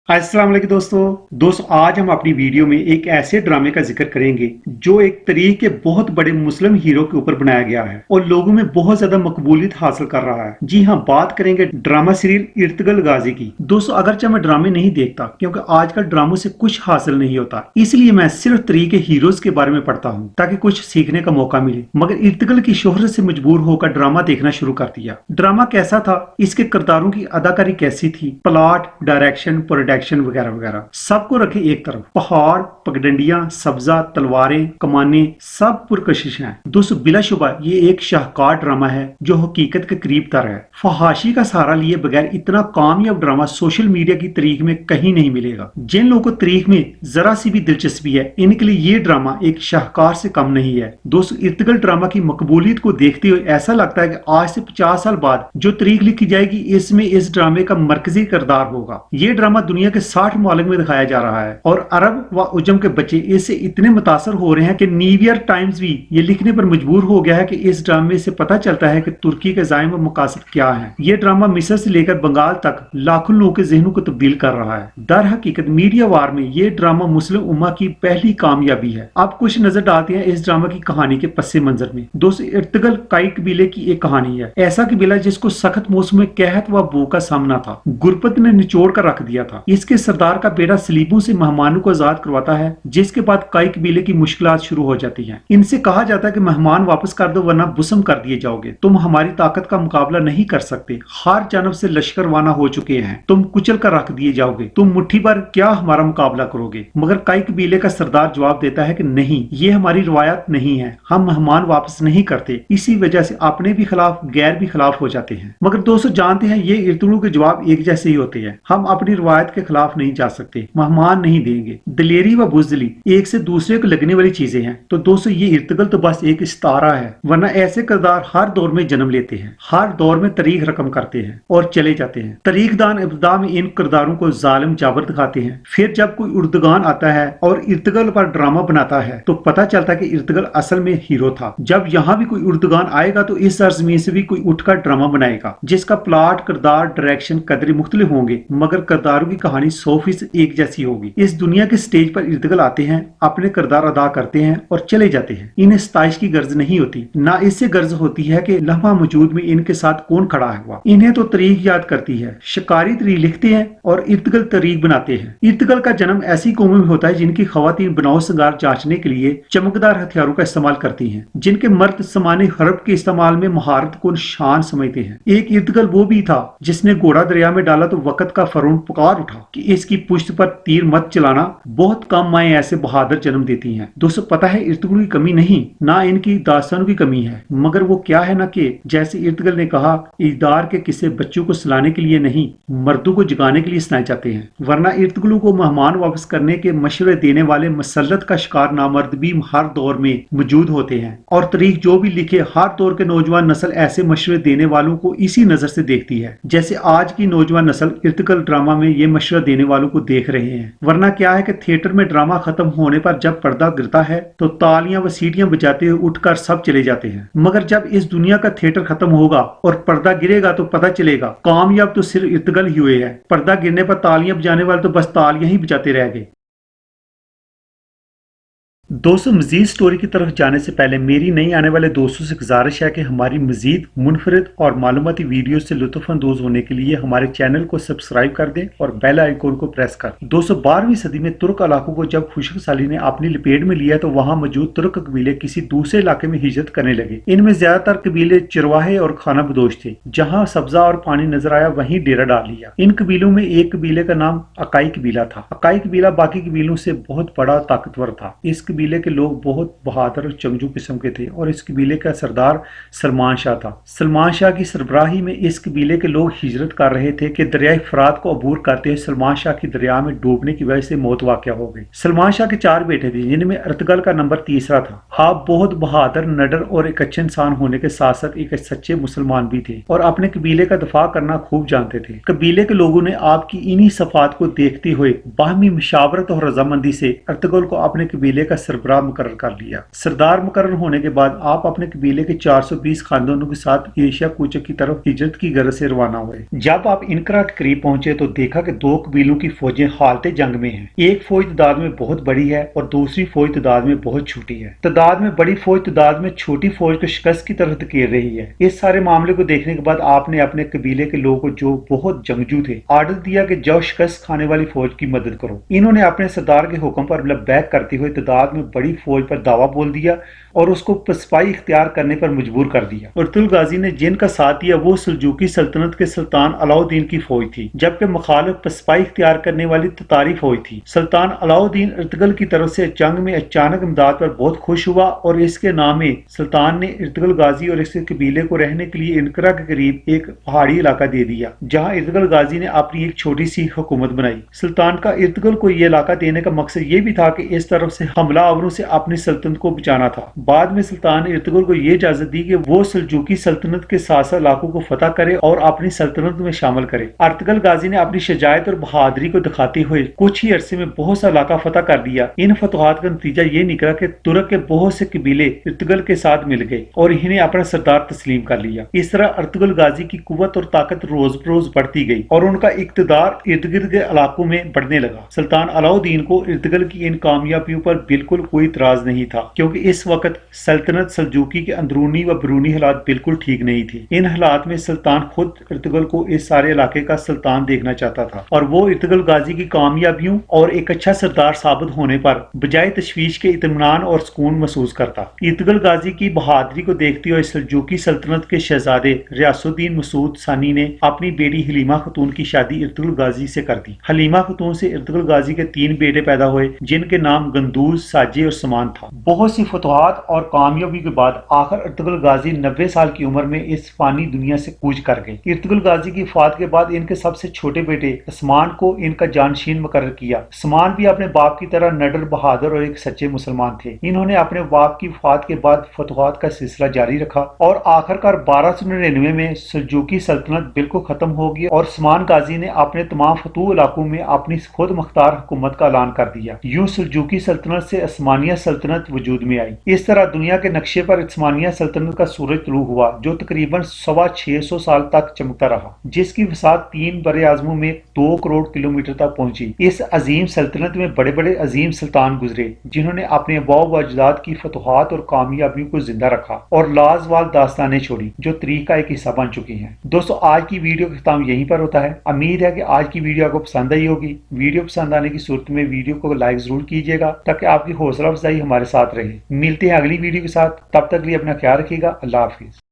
अस्सलाम वालेकुम दोस्तों आज हम अपनी वीडियो में एक ऐसे ड्रामे का जिक्र करेंगे जो एक तरीक के बहुत बड़े मुस्लिम हीरो के ऊपर बनाया गया है और लोगों में बहुत ज्यादा मकबूलियत हासिल कर रहा है। जी हाँ, बात करेंगे ड्रामा सीरियल इर्तुगरुल गाजी की। दोस्तों अगरचे मैं ड्रामे नहीं देखता क्योंकि आजकल ड्रामों से कुछ हासिल नहीं होता, इसलिए मैं सिर्फ तरीक के हीरोज के बारे में पढ़ता हूँ ताकि कुछ सीखने का मौका मिले। मगर इर्तुगरुल की शोहरत से मजबूर होकर ड्रामा देखना शुरू कर दिया। ड्रामा कैसा था, इसके किरदारों की अदाकारी कैसी थी, प्लॉट, डायरेक्शन, प्रोडक्शन वगैरह वगैरह सबको रखे एक तरफ। पहाड़, पगडंडियां, सब्जा, तलवारें, कमाने सब पुरकशिश हैं। दोस्तों बिलाशुबा ये एक शाहकार ड्रामा है जो हकीकत के करीब तर है। फहाशी का सहारा लिए बगैर इतना कामयाब ड्रामा सोशल मीडिया की तारीख में कहीं नहीं मिलेगा। जिन लोगों को तारीख में जरा सी भी दिलचस्पी है इनके लिए ये ड्रामा एक शाहकार से कम नहीं है। दोस्तों इर्तुगरुल ड्रामा की मकबूलियत को देखते हुए ऐसा लगता है कि आज से 50 साल बाद जो तारीख लिखी जाएगी इसमें इस ड्रामे का मरकजी किरदार होगा। ये ड्रामा दुनिया के 60 मुल्क में दिखाया जा रहा है और अरब व उजम के बच्चे इससे इतने मुतासर हो रहे हैं कि न्यू यॉर्क टाइम्स भी ये लिखने पर मजबूर हो गया है कि इस ड्रामे से पता चलता है कि तुर्की के जायम व मकासद क्या है। ये ड्रामा मिस्र से लेकर बंगाल तक लाखों लोगों के जहनों को तब्दील कर रहा है। दर हकीकत मीडिया वार में ये ड्रामा मुस्लिम उम्मा की पहली कामयाबी है। अब कुछ नजर डालते हैं इस ड्रामा की कहानी के पस्से मंजर में। दोस्तों इर्तुगरुल काई कबीले की एक कहानी है। ऐसा कबीला जिसको सख्त मौसम में कहत व भूख का सामना था, गुरबत ने निचोड़ कर रख दिया था। इसके सरदार का बेटा सलीबों से मेहमानों को आजाद करवाता है, जिसके बाद काई कबीले की मुश्किलात शुरू हो जाती हैं। इनसे कहा जाता है कि मेहमान वापस कर दो वरना बुसम कर दिए जाओगे। तुम हमारी ताकत का मुकाबला नहीं कर सकते, हर जानब से लश्कर रवाना हो चुके हैं, तुम कुचल कर रख दिए जाओगे, तुम मुट्ठी भर क्या हमारा मुकाबला करोगे। मगर काई कबीले का सरदार जवाब देता है कि नहीं, ये हमारी रिवायत नहीं है, हम मेहमान वापस नहीं करते। इसी वजह से अपने भी खिलाफ गैर भी खिलाफ हो जाते हैं। मगर दोस्तों जानते हैं ये इर्तुगरुल के जवाब एक जैसे ही होते हैं। हम अपनी रिवायत के खिलाफ नहीं जा सकते, मेहमान नहीं देंगे। दलेरी व बुज़दिली एक से दूसरे को लगने वाली चीजें हैं। तो दोस्तों ये इर्तुगरुल तो बस एक इस्तारा है, वरना ऐसे किरदार हर दौर में जन्म लेते हैं, हर दौर में तारीख रकम करते हैं और चले जाते हैं। तारीखदान इब्तिदा में इन किरदारों को जालिम जाबर दिखाते हैं, फिर जब कोई उर्दुगान आता है और इर्तुगरुल पर ड्रामा बनाता है तो पता चलता है कि इर्तुगरुल असल में हीरो था। जब यहाँ भी कोई उर्दुगान आएगा तो इस सरजमीन से भी कोई उठकर ड्रामा बनाएगा जिसका प्लॉट, किरदार, डायरेक्शन, कदरे मुख्तलिफ होंगे, मगर किरदारों की कहानी 100% एक जैसी होगी। इस दुनिया के स्टेज पर इर्तुगरुल आते हैं, अपने किरदार अदा करते हैं और चले जाते हैं। इन्हें सताइश की गर्ज नहीं होती, ना इससे गर्ज होती है कि लम्हा मौजूद में इनके साथ कौन खड़ा है हुआ। इन्हें तो तारीख याद करती है। शिकारी तारीख लिखते हैं और इर्तुगरुल तारीख बनाते हैं। इर्तुगरुल का जन्म ऐसी कौमों में होता है जिनकी खवातीन बनाओ संगार जांचने के लिए चमकदार हथियारों का इस्तेमाल करती हैं, जिनके मर्द समाने हर्ब के इस्तेमाल में महारत को शान समझते हैं। एक इर्तुगरुल वो भी था जिसने घोड़ा दरिया में डाला तो वक्त का फरौन पुकार उठा कि इसकी पुश्त पर तीर मत चलाना, बहुत कम माएं ऐसे बहादुर जन्म देती हैं। दोस्तों पता है इर्तुगरुल की कमी नहीं, ना इनकी दास्तानों की कमी है, मगर वो क्या है ना कि जैसे इर्तुगरुल ने कहा, इजदार के किस्से बच्चों को सुलाने के लिए नहीं, मर्दों को जगाने के लिए सुनाए जाते हैं। वरना इर्तुगरुल को मेहमान वापस करने के मशवरे देने वाले मसल्लत का शिकार नामर्द भी हर दौर में मौजूद होते हैं और तारीख जो भी लिखे हर दौर के नौजवान नस्ल ऐसे मशवरे देने वालों को इसी नजर से देखती है, जैसे आज की नौजवान नस्ल इर्तुगरुल ड्रामा में ये मशवरा देने वालों को देख रहे हैं। वरना क्या है कि थिएटर में ड्रामा खत्म होने पर जब पर्दा गिरता है तो तालियां व सीटियां बजाते हुए उठकर सब चले जाते हैं, मगर जब इस दुनिया का थिएटर खत्म होगा और पर्दा गिरेगा तो पता चलेगा कामयाब तो सिर्फ इर्तुगरुल ही हुए हैं। पर्दा गिरने पर तालियां बजाने वाले तो बस तालियां ही बजाते रह गए। दोस्तों मजीद स्टोरी की तरफ जाने से पहले मेरी नई आने वाले दोस्तों से गुजारिश है कि हमारी मजीद मुनफरिद और मालूमाती वीडियो से लुत्फानंदोज होने के लिए हमारे चैनल को सब्सक्राइब कर दें और बेल आइकॉन को प्रेस कर दें। दोस्तों 12वीं सदी में तुर्क इलाकों को जब खुशक साली ने अपनी लपेट में लिया तो वहां मौजूद तुर्क कबीले किसी दूसरे इलाके में हिजरत करने लगे। इनमें ज्यादातर कबीले चरवाहे और खाना बदोश थे। जहाँ सब्जा और पानी नजर आया वहीं डेरा डाल लिया। इन कबीलों में एक कबीले का नाम अकाई कबीला था। अकाई कबीला बाकी कबीलों से बहुत बड़ा ताकतवर था। इस कबीले के लोग बहुत बहादुर और चंगजू किस्म के थे और इस कबीले का सरदार सलमान शाह था। सलमान शाह की सरबराही में इस कबीले के लोग हिजरत कर रहे थे कि दरियाई फरात को अबूर करते हुए सलमान शाह की दरिया में डूबने की वजह से मौत वाक़या हो गई। सलमान शाह के 4 बेटे थे जिनमें इर्तुगरुल का नंबर तीसरा था। आप बहुत बहादुर, नडर और एक अच्छे इंसान होने के साथ साथ एक सच्चे मुसलमान भी थे और अपने कबीले का दफा करना खूब जानते थे। कबीले के लोगों ने आपकी इन्हीं सफात को देखते हुए बाहमी मुशावरत और रजामंदी से इर्तुगरुल को अपने कबीले का सरबराह मुकर्रर कर लिया। सरदार मुकर्रर होने के बाद आप अपने कबीले के 420 खानदानों के साथ एशिया कूच की तरफ हिजरत की गरज से रवाना हुए। जब आप इनकरा के करीब पहुंचे तो देखा कि दो कबीलों की फौजें हालते जंग में हैं। एक फौज तादाद में बहुत बड़ी है और दूसरी फौज तादाद में बहुत छोटी है। तादाद में बड़ी फौज तादाद में छोटी फौज को शिकस्त की तरफ धकेल रही है। इस सारे मामले को देखने के बाद आपने अपने कबीले के लोगों को, जो बहुत जंगजू थे, आर्डर दिया कि जाओ शिकस्त खाने वाली फौज की मदद करो। इन्होंने अपने सरदार के हुक्म पर लब्बैक करते हुए तादाद में बड़ी फौज पर दावा बोल दिया और उसको पसपाई इख्तियार करने पर मजबूर कर दिया। अर्तुगरुल गाजी ने जिनका साथ दिया वो सल्जूकी सल्तनत के सुल्तान अलाउद्दीन की फौज थी, जबकि मुखालिफ पसपाई इख्तियार करने वाली ततारी फौज थी। सुल्तान अलाउद्दीन अर्तुगरुल की तरफ से जंग में अचानक इमदाद पर बहुत खुश हुआ और इसके नामे सुल्तान ने अर्तुगरुल गाजी और इसके कबीले को रहने के लिए इनकरा के करीब एक पहाड़ी इलाका दे दिया, जहाँ अर्तुगरुल गाजी ने अपनी एक छोटी सी हुकूमत बनाई। सुल्तान का अर्तुगरुल को यह इलाका देने का मकसद ये भी था कि इस तरफ से हमला आवरों से अपनी सल्तनत को बचाना था। बाद में सुल्तान ने अर्तुगरुल को यह इजाजत दी कि वो सल्जूकी सल्तनत के साथ इलाकों को फतह करे और अपनी सल्तनत में शामिल करे। अर्तुगरुल गाजी ने अपनी शजायत और बहादुरी को दिखाते हुए कुछ ही अरसे में बहुत सा इलाका फतह कर दिया। इन फतवाहत का नतीजा ये निकला कि तुर्क के बहुत से कबीले अर्तुगरुल के साथ मिल गए और इन्हें अपना सरदार तस्लीम कर लिया। इस तरह अर्तुगरुल गाजी की कुव्वत और ताकत रोज बरोज बढ़ती गई और उनका इक्तदार इर्द गिर्द के इलाकों में बढ़ने लगा। सुल्तान अलाउद्दीन को अर्तुगरुल की इन कामयाबियों पर बिल्कुल कोई इतराज नहीं था, क्योंकि इस वक्त सल्तनत सल्जूकी के अंदरूनी व बैरूनी हालात बिल्कुल ठीक नहीं थे। इन हालात में सुल्तान खुद अर्तुगरुल को इस सारे इलाके का सुल्तान देखना चाहता था और वो अर्तुगरुल गाजी की कामयाबियों और एक अच्छा सरदार साबित होने पर बजाय तशवीश के इत्मीनान और सुकून महसूस करता। अर्तुगरुल गाजी की बहादुरी को देखते हुए सल्जूकी सल्तनत के शहजादे रियासुद्दीन मसूद सानी ने अपनी बेटी हलीमा खातून की शादी अर्तुगरुल गाजी से कर दी। हलीमा खातून से अर्तुगरुल गाजी के 3 बेटे पैदा हुए, जिनके नाम गंदूज, साजे और समान था। बहुत सी फतवाहत और कामयाबी के बाद आखिर अर्तुगरुल गाजी 90 साल की उम्र में इस फानी दुनिया से कूच कर गए। अर्तुगरुल गाजी की वफात के बाद इनके सबसे छोटे बेटे उस्मान को इनका जानशीन मुकर्रर किया। उस्मान भी अपने बाप की तरह निडर, बहादुर और एक सच्चे मुसलमान थे। इन्होंने अपने बाप की वफात के बाद फतवाहत का सिलसिला जारी रखा और आखिरकार 1299 में सल्जूकी सल्तनत बिल्कुल खत्म हो गई और उस्मान गाजी ने अपने तमाम फतूह इलाकों में अपनी खुद मुख्तार हुकूमत का ऐलान कर दिया। यूं सल्जूकी सल्तनत से उस्मानिया सल्तनत वजूद में आई। इस तरह दुनिया के नक्शे पर उस्मानिया सल्तनत का सूरज तुलू हुआ, जो तकरीबन 650 साल तक चमकता रहा, जिसकी वसात 3 बड़े आजमों में 2 करोड़ किलोमीटर तक पहुंची। इस अजीम सल्तनत में बड़े बड़े अजीम सुल्तान गुजरे, जिन्होंने अपने आबाओ व अजदाद की फतवाहत और कामयाबियों को जिंदा रखा और लाजवाब दास्तानें छोड़ी, जो तारीख का एक हिस्सा बन चुकी हैं। दोस्तों, आज की वीडियो का खत्म यहीं पर होता है। उम्मीद है कि आज की वीडियो आपको पसंद आई होगी। वीडियो पसंद आने की सूरत में वीडियो को लाइक जरूर कीजिएगा, ताकि आपकी हौसला अफजाई हमारे साथ रहे। मिलते हैं अगली वीडियो के साथ, तब तक के लिए अपना ख्याल रखिएगा। अल्लाह हाफिज।